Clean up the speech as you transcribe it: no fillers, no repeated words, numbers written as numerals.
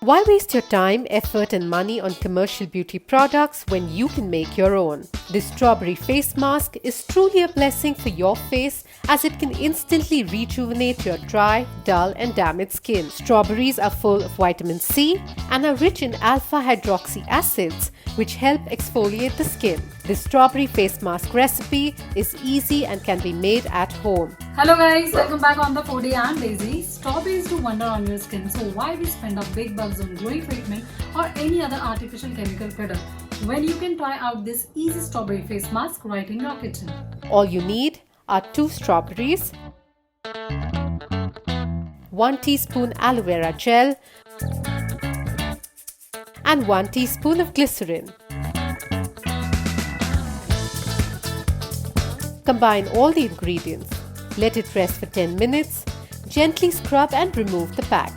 Why waste your time, effort and money on commercial beauty products when you can make your own? This strawberry face mask is truly a blessing for your face as it can instantly rejuvenate your dry, dull and damaged skin. Strawberries are full of vitamin C and are rich in alpha hydroxy acids which help exfoliate the skin. This strawberry face mask recipe is easy and can be made at home. Hello guys, welcome back on the Foodie. I'm Daisy. Strawberries do wonder on your skin, so why we spend our big bucks on glowing treatment or any other artificial chemical product when you can try out this easy strawberry face mask right in your kitchen. All you need are 2 strawberries, 1 teaspoon aloe vera gel and 1 teaspoon of glycerin. Combine all the ingredients. Let it rest for 10 minutes. Gently scrub and remove the pack.